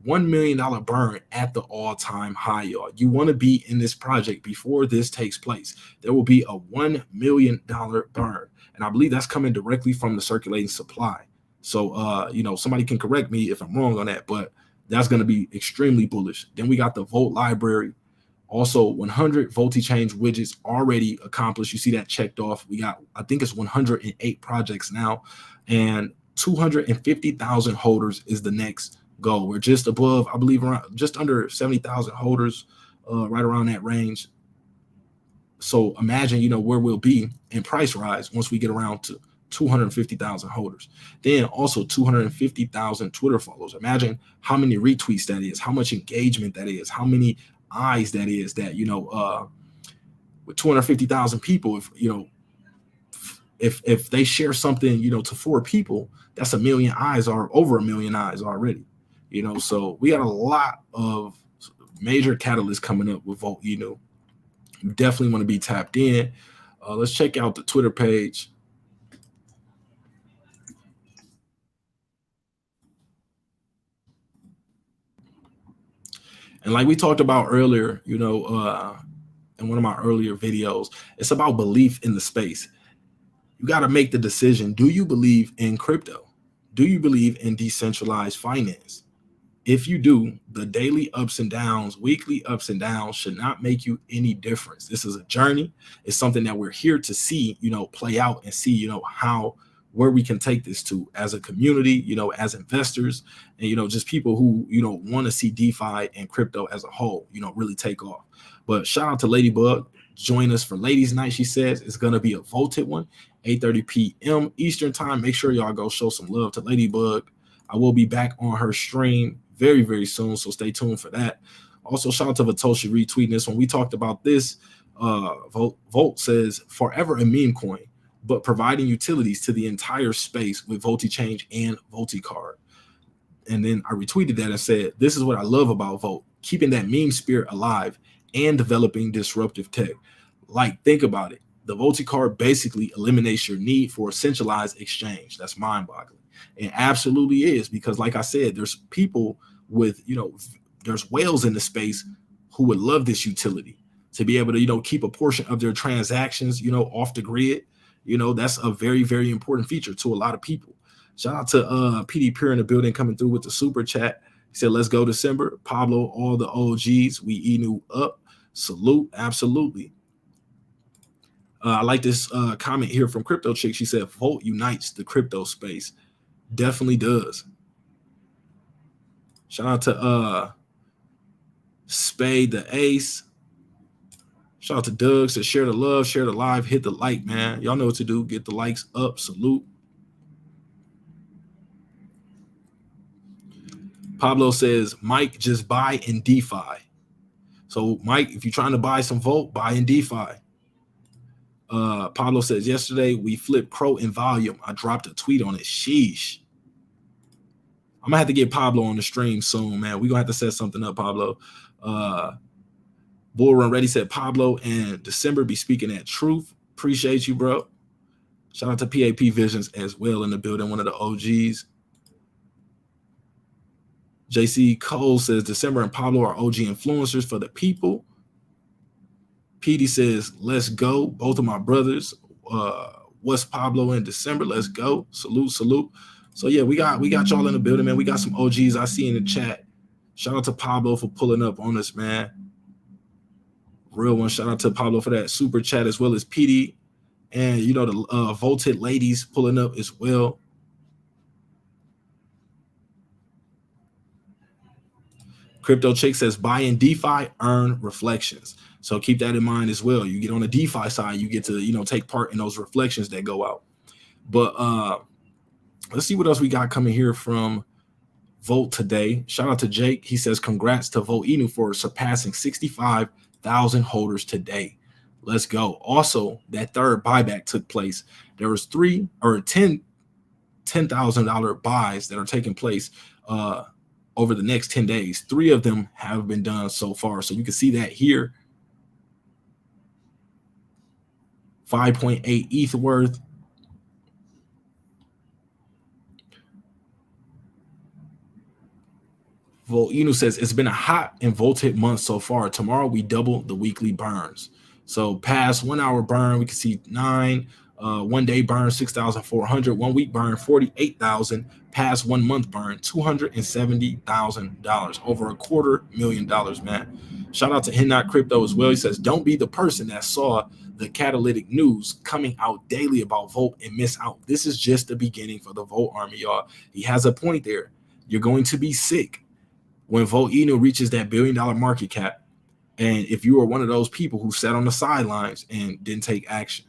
$1 million burn at the all-time high, y'all. You want to be in this project before this takes place. There will be a $1 million burn, and I believe that's coming directly from the circulating supply. So, somebody can correct me if I'm wrong on that, but that's going to be extremely bullish. Then we got the Volt library. Also, 100 VoltiChange widgets already accomplished. You see that checked off. We got, I think it's 108 projects now, and 250,000 holders is the next goal. We're just above, I believe, around just under 70,000 holders, right around that range. So imagine, where we'll be in price rise once we get around to 250,000 holders. Then also 250,000 Twitter follows. Imagine how many retweets that is, how much engagement that is, how many eyes that is, that, with 250,000 people, if they share something, to 4 people, that's 1 million eyes, or over 1 million eyes already. So we got a lot of major catalysts coming up with VoltInu. You definitely want to be tapped in. Let's check out the Twitter page. And like we talked about earlier, in one of my earlier videos, it's about belief in the space. You got to make the decision. Do you believe in crypto? Do you believe in decentralized finance? If you do, the daily ups and downs, weekly ups and downs should not make you any difference. This is a journey. It's something that we're here to see, play out and see, where we can take this to as a community, as investors, and, just people who, want to see DeFi and crypto as a whole, really take off. But shout out to Ladybug. Join us for Ladies Night. She says it's going to be a voted one, 8:30 p.m. Eastern time. Make sure y'all go show some love to Ladybug. I will be back on her stream very, very soon, so stay tuned for that. Also, shout out to Vatoshi retweeting this. When we talked about this, Volt says, forever a meme coin. but providing utilities to the entire space with VoltiChange and VoltiCard. And then I retweeted that and said, this is what I love about Volt, keeping that meme spirit alive and developing disruptive tech. Like, think about it. The VoltiCard basically eliminates your need for a centralized exchange. That's mind-boggling. It absolutely is, because like I said, there's people with, there's whales in the space who would love this utility to be able to, keep a portion of their transactions, off the grid. That's a very, very important feature to a lot of people. Shout out to PD Pure in the building coming through with the super chat. He said, let's go December. Pablo, all the OGs, we Inu up. Salute. Absolutely. I like this comment here from Crypto Chick. She said, Volt unites the crypto space. Definitely does. Shout out to Spade the Ace. Shout out to Doug. Said, share the love, share the live, hit the like, man. Y'all know what to do. Get the likes up. Salute. Pablo says, Mike, just buy in DeFi. So, Mike, if you're trying to buy some Volt, buy in DeFi. Pablo says, yesterday we flipped Crow in volume. I dropped a tweet on it. Sheesh. I'm going to have to get Pablo on the stream soon, man. We're going to have to set something up, Pablo. Bull Run Ready said, Pablo and December be speaking that truth. Appreciate you, bro. Shout out to PAP Visions as well in the building, one of the OGs. JC Cole says, December and Pablo are OG influencers for the people. PD says, let's go. Both of my brothers. What's Pablo and December? Let's go. Salute, salute. So yeah, we got y'all in the building, man. We got some OGs I see in the chat. Shout out to Pablo for pulling up on us, man. Real one. Shout out to Pablo for that super chat, as well as PD. And the Volted ladies pulling up as well. Crypto Chick says, buy in DeFi, earn reflections. So keep that in mind as well. You get on the DeFi side, you get to, take part in those reflections that go out. But let's see what else we got coming here from Volt today. Shout out to Jake. He says, congrats to Volt Inu for surpassing 65,000 holders today. Let's go. Also, that third buyback took place. There was $10,000 buys that are taking place over the next 10 days. 3 of them have been done so far. So you can see that here. 5.8 ETH worth. Volt Inu says, it's been a hot and Volted month so far. Tomorrow we double the weekly burns. So past 1 hour burn, we can see 9. 1 day burn 6,400. 1 week burn 48,000. Past 1 month burn $270,000. Over $250,000, man. Shout out to Hinot Crypto as well. He says, don't be the person that saw the catalytic news coming out daily about Volt and miss out. This is just the beginning for the Volt army, y'all. He has a point there. You're going to be sick when Volt Inu reaches that $1 billion market cap. And if you are one of those people who sat on the sidelines and didn't take action.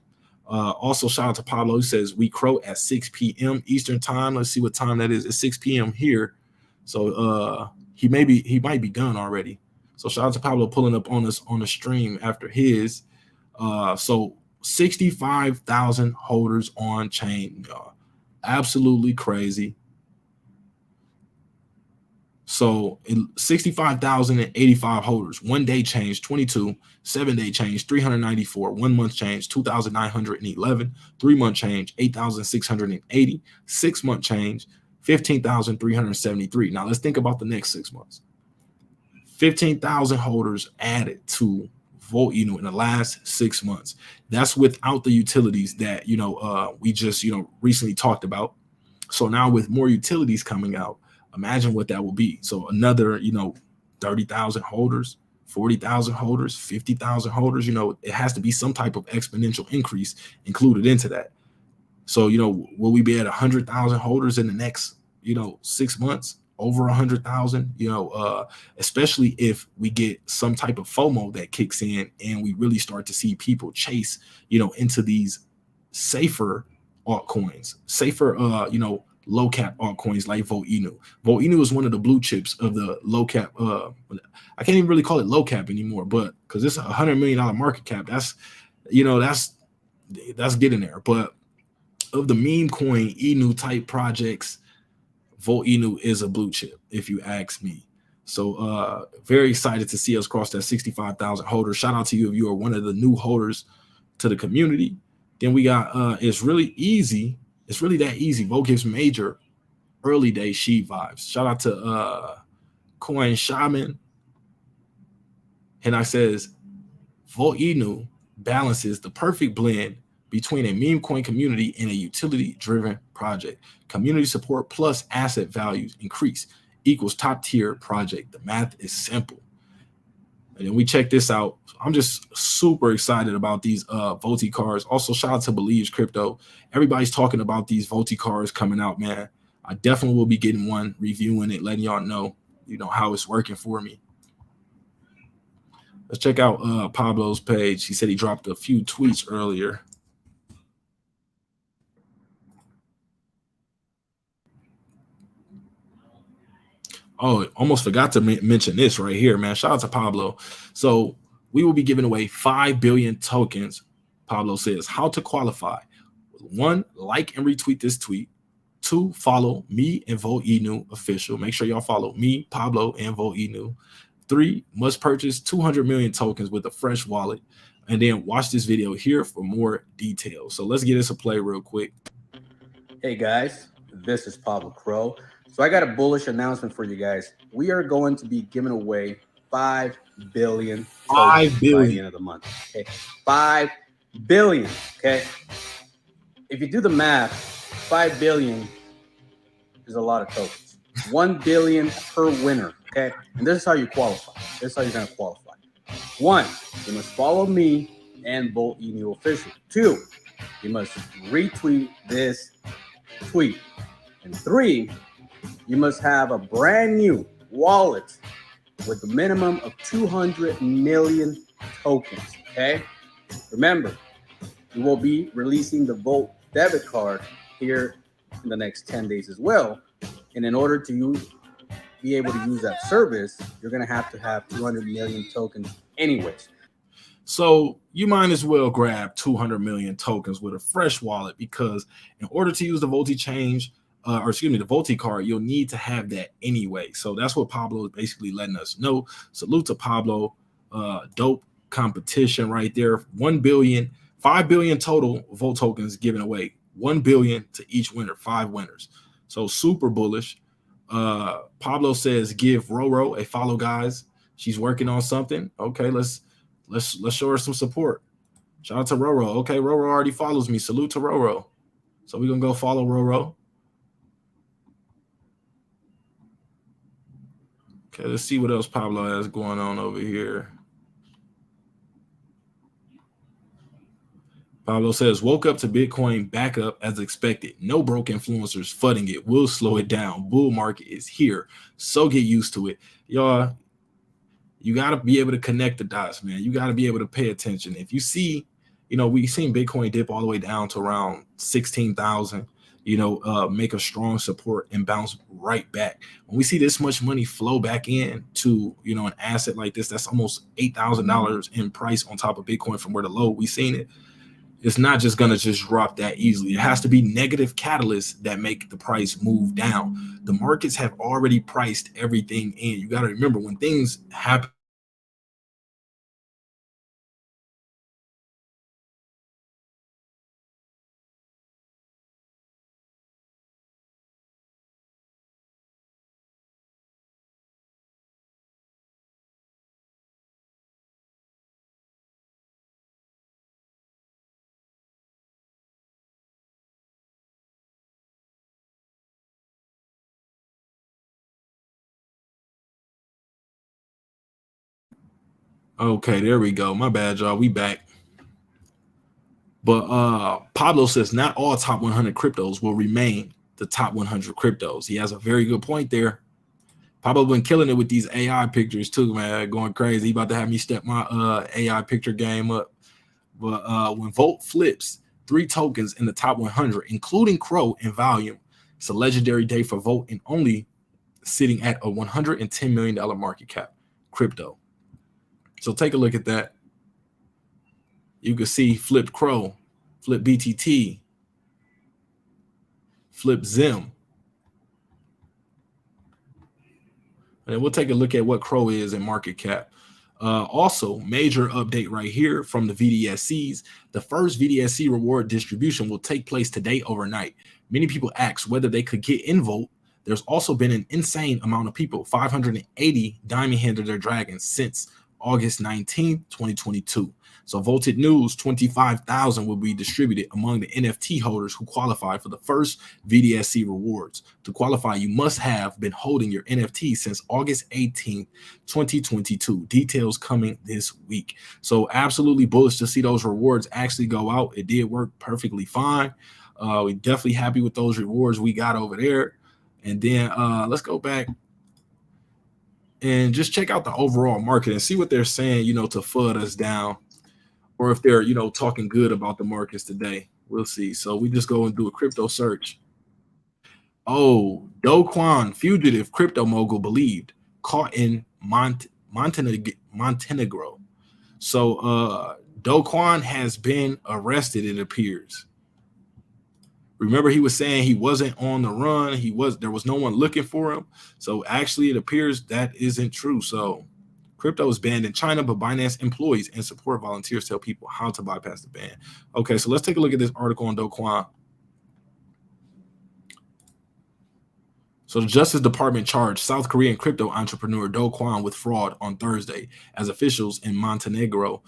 Also, shout out to Pablo, who says we crow at 6 p.m. Eastern time. Let's see what time that is. It's 6 p.m. here. So he might be done already. So shout out to Pablo pulling up on us on the stream after his. So 65,000 holders on chain, y'all. Absolutely crazy. So 65,085 holders. 1 day change 22, 7 day change 394, 1 month change 2,911, 3 month change 8,680, 6 month change 15,373. Now let's think about the next 6 months. 15,000 holders added to Volt Inu in the last 6 months. That's without the utilities that we just recently talked about. So now with more utilities coming out, imagine what that will be. So another 30,000 holders, 40,000 holders, 50,000 holders. It has to be some type of exponential increase included into that. So will we be at 100,000 holders in the next 6 months? Over 100,000, especially if we get some type of FOMO that kicks in and we really start to see people chase, into these safer altcoins, safer, low cap altcoins like Volt Inu. Volt Inu is one of the blue chips of the low cap. I can't even really call it low cap anymore, but because it's a $100 million market cap, that's getting there. But of the meme coin Inu type projects, Volt Inu is a blue chip, if you ask me. So very excited to see us cross that 65,000 holders. Shout out to you if you are one of the new holders to the community. Then we got it's really easy. It's really that easy. Volt gives major early day sheep vibes. Shout out to Coin Shaman. And I says Volt Inu balances the perfect blend between a meme coin community and a utility driven project. Community support plus asset values increase equals top tier project. The math is simple. And then we check this out. I'm just super excited about these VoltiCards. Also, shout out to Believes Crypto. Everybody's talking about these VoltiCards coming out, man. I definitely will be getting one, reviewing it, letting y'all know, how it's working for me. Let's check out Pablo's page. He said he dropped a few tweets earlier. Oh, almost forgot to mention this right here, man. Shout out to Pablo. So we will be giving away 5 billion tokens. Pablo says how to qualify. 1, like and retweet this tweet. 2, follow me and Volt Inu official. Make sure y'all follow me, Pablo, and Volt Inu. 3, must purchase 200 million tokens with a fresh wallet. And then watch this video here for more details. So let's get this a play real quick. Hey guys, this is Pablo Crow. So I got a bullish announcement for you guys. We are going to be giving away 5 billion tokens by the end of the month. Okay, 5 billion. Okay, if you do the math, 5 billion is a lot of tokens. 1 billion per winner. Okay, and this is how you qualify. This is how you're going to qualify. 1, you must follow me and Volt Inu official. 2, you must retweet this tweet. And 3, you must have a brand new wallet with a minimum of 200 million tokens. Okay, remember, we will be releasing the Volt debit card here in the next 10 days as well. And in order to be able to use that service, you're going to have 200 million tokens anyways. So you might as well grab 200 million tokens with a fresh wallet, because in order to use the the VoltiCard, you'll need to have that anyway. So that's what Pablo is basically letting us know. Salute to Pablo. Dope competition right there. 1 billion, 5 billion total Volt tokens given away. 1 billion to each winner, 5 winners. So super bullish. Pablo says give Roro a follow, guys. She's working on something. Okay, let's show her some support. Shout out to Roro. Okay, Roro already follows me. Salute to Roro. So we're gonna go follow Roro. Okay, let's see what else Pablo has going on over here. Pablo says, woke up to Bitcoin back up as expected. No broke influencers fudding it. We'll slow it down. Bull market is here. So get used to it. Y'all, you got to be able to connect the dots, man. You got to be able to pay attention. If you see, we've seen Bitcoin dip all the way down to around 16,000, make a strong support and bounce right back. When we see this much money flow back in to, an asset like this, that's almost $8,000 in price on top of Bitcoin from where the low we seen it. It's not just going to just drop that easily. It has to be negative catalysts that make the price move down. The markets have already priced everything in. You got to remember, when things happen, okay, there we go. My bad, y'all. We back. But Pablo says not all top 100 cryptos will remain the top 100 cryptos. He has a very good point there. Pablo been killing it with these AI pictures too, man. Going crazy. He about to have me step my AI picture game up. But when Volt flips 3 tokens in the top 100, including Crow in volume, it's a legendary day for Volt, and only sitting at a $110 million market cap crypto. So take a look at that. You can see flip Crow, flip BTT, Flip Zim. And we'll take a look at what Crow is in market cap. Also, major update right here from the VDSCs. The first VDSC reward distribution will take place today overnight. Many people asked whether they could get in Volt. There's also been an insane amount of people, 580 diamond handed their dragons since August 19th, 2022. So Volted News, 25,000 will be distributed among the NFT holders who qualify for the first VDSC rewards. To qualify, you must have been holding your NFT since August 18th, 2022. Details coming this week. So absolutely bullish to see those rewards actually go out. It did work perfectly fine. We definitely happy with those rewards we got over there. And then let's go back and just check out the overall market and see what they're saying, to FUD us down, or if they're, talking good about the markets today. We'll see. So we just go and do a crypto search. Oh, dogecoin fugitive crypto mogul believed caught in Montenegro. So dogecoin has been arrested, it appears. Remember, he was saying he wasn't on the run. There was no one looking for him. So actually, it appears that isn't true. So crypto is banned in China, but Binance employees and support volunteers tell people how to bypass the ban. Okay, so let's take a look at this article on dogecoin. So the Justice Department charged South Korean crypto entrepreneur dogecoin with fraud on Thursday, as officials in Montenegro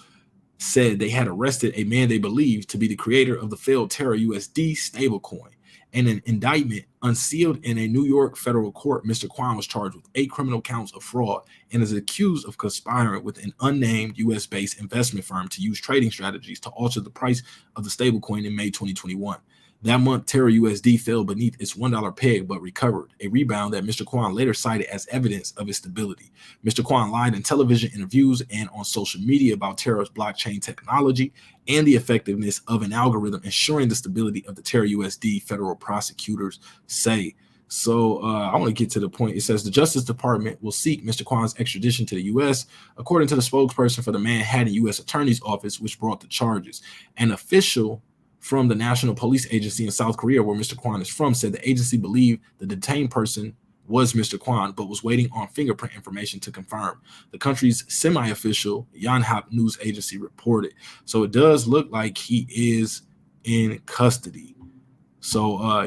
said they had arrested a man they believed to be the creator of the failed Terra USD stablecoin. In an indictment unsealed in a New York federal court, Mr. Kwan was charged with 8 criminal counts of fraud and is accused of conspiring with an unnamed US-based investment firm to use trading strategies to alter the price of the stablecoin in May 2021. That month, Terra USD fell beneath its $1 peg but recovered, a rebound that Mr. Kwan later cited as evidence of its stability. Mr. Kwan lied in television interviews and on social media about Terra's blockchain technology and the effectiveness of an algorithm ensuring the stability of the Terra USD, federal prosecutors say. So I want to get to the point. It says the Justice Department will seek Mr. Kwan's extradition to the U.S., according to the spokesperson for the Manhattan U.S. Attorney's Office, which brought the charges. An official from the National Police Agency in South Korea, where Mr. Kwan is from, said the agency believed the detained person was Mr. Kwan, but was waiting on fingerprint information to confirm. The country's semi-official Yonhap news agency reported. So it does look like he is in custody. So,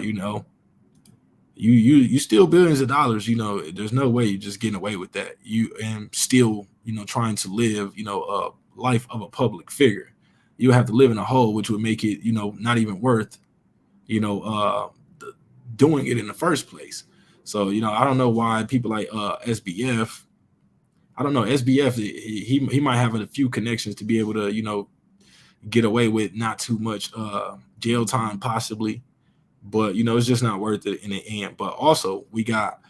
you steal billions of dollars, there's no way you're just getting away with that. You and still, trying to live, a life of a public figure. You have to live in a hole, which would make it, not even worth, doing it in the first place. So, I don't know why people like SBF, I don't know, SBF, he might have a few connections to be able to, get away with not too much jail time possibly. But, it's just not worth it in the end. But also, we got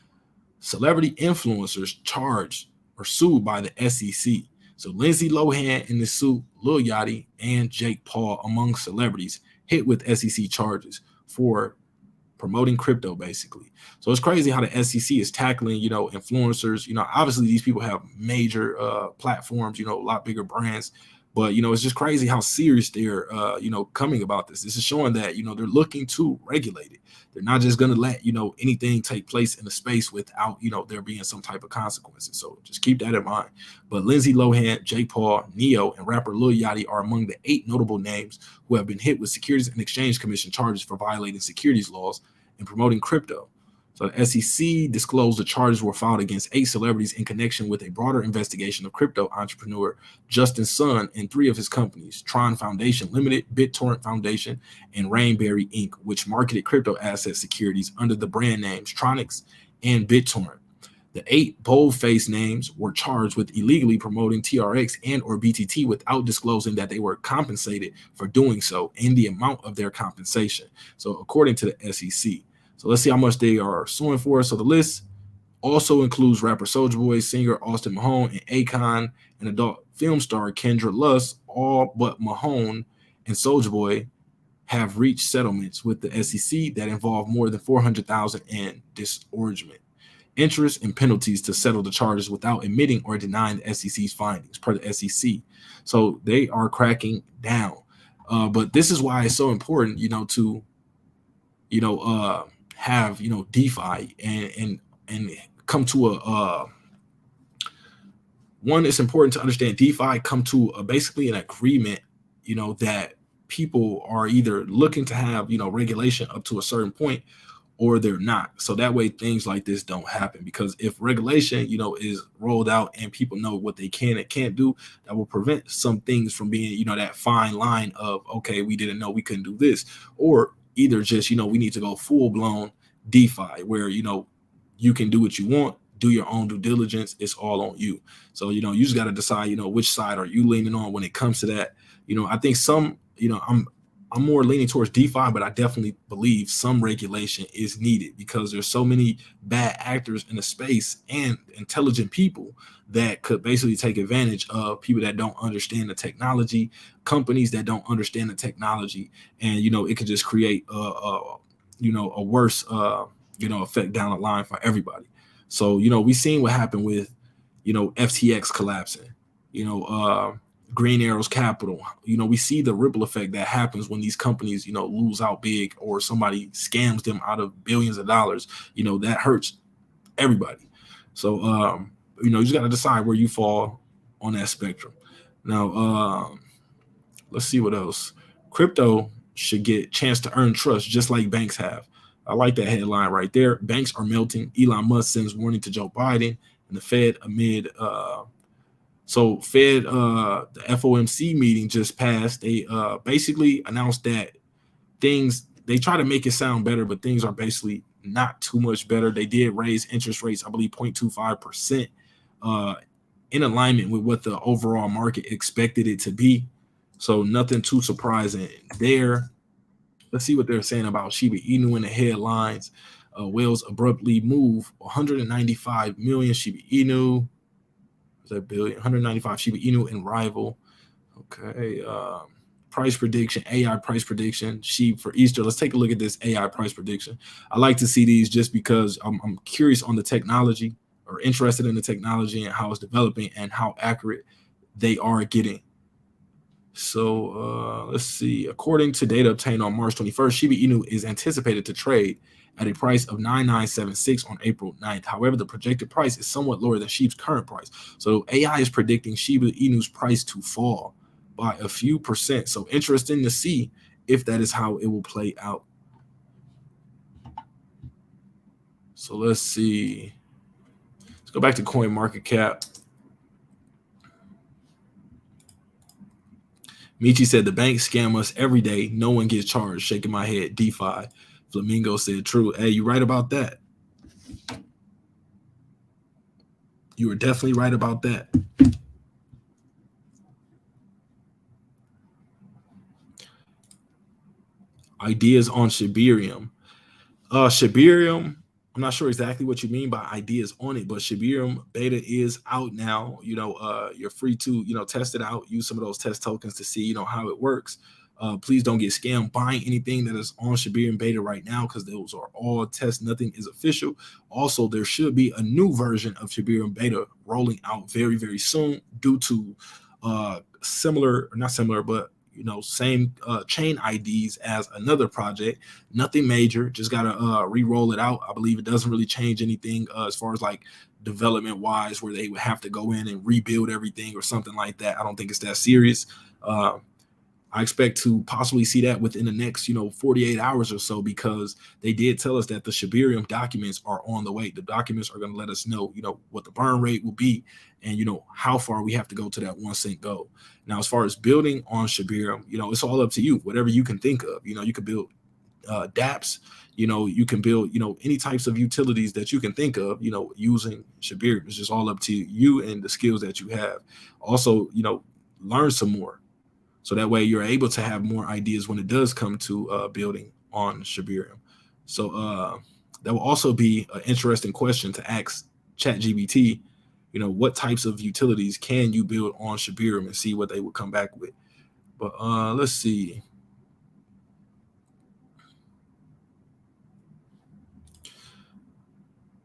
celebrity influencers charged or sued by the SEC. So Lindsay Lohan in the suit, Lil Yachty, and Jake Paul, among celebrities, hit with SEC charges for promoting crypto, basically. So it's crazy how the SEC is tackling, influencers. Obviously these people have major platforms, a lot bigger brands. But, it's just crazy how serious they're, coming about this. This is showing that, they're looking to regulate it. They're not just going to let, anything take place in the space without, there being some type of consequences. So just keep that in mind. But Lindsay Lohan, Jake Paul, Neo, and rapper Lil Yachty are among the 8 notable names who have been hit with Securities and Exchange Commission charges for violating securities laws and promoting crypto. So the SEC disclosed the charges were filed against 8 celebrities in connection with a broader investigation of crypto entrepreneur Justin Sun and 3 of his companies, Tron Foundation Limited, BitTorrent Foundation, and Rainberry Inc., which marketed crypto asset securities under the brand names Tronix and BitTorrent. The 8 bold-faced names were charged with illegally promoting TRX and or BTT without disclosing that they were compensated for doing so and the amount of their compensation. So according to the SEC. So let's see how much they are suing for. So the list also includes rapper Soulja Boy, singer Austin Mahone, and Akon, and adult film star Kendra Luss. All but Mahone and Soulja Boy have reached settlements with the SEC that involve more than $400,000 in disgorgement, interest, and penalties to settle the charges without admitting or denying the SEC's findings, per the SEC. So they are cracking down. But this is why it's so important, to have, you know, DeFi and come to a one, it's important to understand DeFi come to basically an agreement, you know, that people are either looking to have, you know, regulation up to a certain point, or they're not. So that way things like this don't happen, because if regulation, you know, is rolled out and people know what they can and can't do, that will prevent some things from being, you know, that fine line of, okay, we didn't know we couldn't do this, or either just, you know, we need to go full blown DeFi where, you know, you can do what you want, do your own due diligence. It's all on you. So, you know, you just got to decide, you know, which side are you leaning on when it comes to that. You know, I think some, you know, I'm more leaning towards DeFi, but I definitely believe some regulation is needed because there's so many bad actors in the space and intelligent people that could basically take advantage of people that don't understand the technology, companies that don't understand the technology, and, you know, it could just create you know, a worse you know, effect down the line for everybody. So, you know, we seen what happened with, you know, FTX collapsing, you know, Green Arrows Capital. You know, we see the ripple effect that happens when these companies, you know, lose out big or somebody scams them out of billions of dollars. You know, that hurts everybody. So, you know, you just got to decide where you fall on that spectrum. Now, let's see what else. Crypto should get chance to earn trust just like banks have. I like that headline right there. Banks are melting. Elon Musk sends warning to Joe Biden and the Fed amid so Fed, the FOMC meeting just passed. They basically announced that things, they try to make it sound better, but things are basically not too much better. They did raise interest rates, I believe 0.25%, in alignment with what the overall market expected it to be. So nothing too surprising there. Let's see what they're saying about Shiba Inu in the headlines. Whales abruptly move 195 million Shiba Inu. That billion, 195 Shiba Inu in rival. Okay. Price prediction, AI price prediction, sheep for Easter. Let's take a look at this AI price prediction. I like to see these just because I'm curious on the technology, or interested in the technology and how it's developing and how accurate they are getting. So let's see. According to data obtained on March 21st, Shiba Inu is anticipated to trade at a price of 9976 on April 9th. However, the projected price is somewhat lower than SHIB's current price. So AI is predicting Shiba Inu's price to fall by a few percent. So interesting to see if that is how it will play out. So let's see. Let's go back to CoinMarketCap. Michi said the banks scam us every day. No one gets charged. Shaking my head. DeFi. Flamingo said true. Hey, you right about that. You were definitely right about that. Ideas on Shibarium. Shibarium, I'm not sure exactly what you mean by ideas on it, but Shibarium beta is out now. You know, you're free to, you know, test it out, use some of those test tokens to see, you know, how it works. Please don't get scammed buying anything that is on Shibarium beta right now, because those are all tests. Nothing is official. Also, there should be a new version of Shibarium beta rolling out very, very soon due to similar, or not similar, but, you know, same chain IDs as another project. Nothing major, just gotta re-roll it out. I believe it doesn't really change anything as far as like development wise, where they would have to go in and rebuild everything or something like that. I don't think it's that serious. I expect to possibly see that within the next, you know, 48 hours or so, because they did tell us that the Shibarium documents are on the way. The documents are going to let us know, you know, what the burn rate will be and, you know, how far we have to go to that 1 cent goal. Now, as far as building on Shibarium, you know, it's all up to you. Whatever you can think of, you know, you can build dApps, you know, you can build, you know, any types of utilities that you can think of, you know, using Shibarium. It's just all up to you and the skills that you have. Also, you know, learn some more. So that way you're able to have more ideas when it does come to building on Shibarium. So that will also be an interesting question to ask ChatGPT, you know, what types of utilities can you build on Shibarium, and see what they would come back with. But let's see.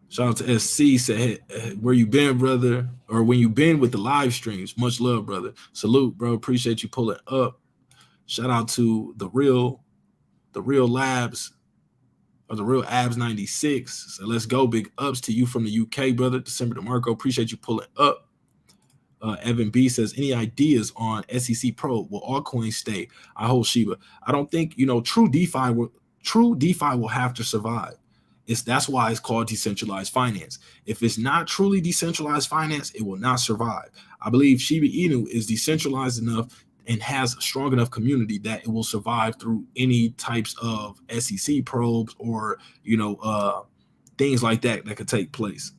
Shout out to SC, said, hey, where you been, brother? Or when you been with the live streams. Much love, brother. Salute, bro. Appreciate you pulling up. Shout out to the real labs. Of the real abs 96. So let's go. Big ups to you from the UK, brother. DecemberDeMarco, appreciate you pulling up. Evan B says, any ideas on SEC Pro? Will altcoins stay? I hold Shiba. I don't think, true DeFi will have to survive. That's why it's called decentralized finance. If it's not truly decentralized finance, it will not survive. I believe Shiba Inu is decentralized enough and has a strong enough community that it will survive through any types of SEC probes or, things like that could take place.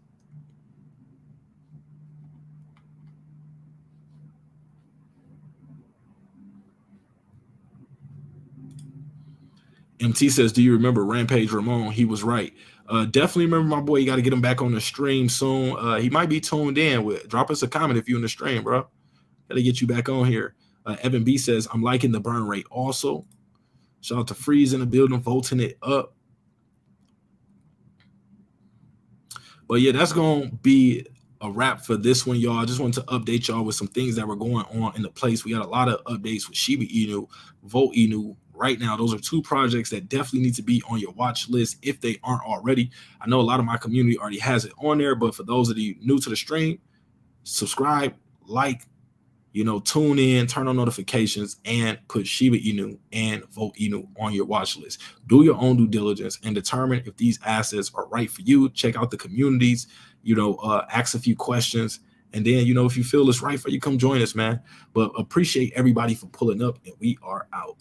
MT says, do you remember Rampage Ramon? He was right. Definitely remember my boy. You got to get him back on the stream soon. He might be tuned in. Drop us a comment if you're in the stream, bro. Got to get you back on here. Evan B says, I'm liking the burn rate also. Shout out to Freeze in the building, voting it up. But yeah, that's going to be a wrap for this one, y'all. I just wanted to update y'all with some things that were going on in the place. We got a lot of updates with Shiba Inu, Volt Inu. Right now, those are two projects that definitely need to be on your watch list if they aren't already. I know a lot of my community already has it on there, but for those of you new to the stream, subscribe, like, tune in, turn on notifications, and put Shiba Inu and Volt Inu on your watch list. Do your own due diligence and determine if these assets are right for you. Check out the communities, ask a few questions. And then, if you feel it's right for you, come join us, man. But appreciate everybody for pulling up, and we are out.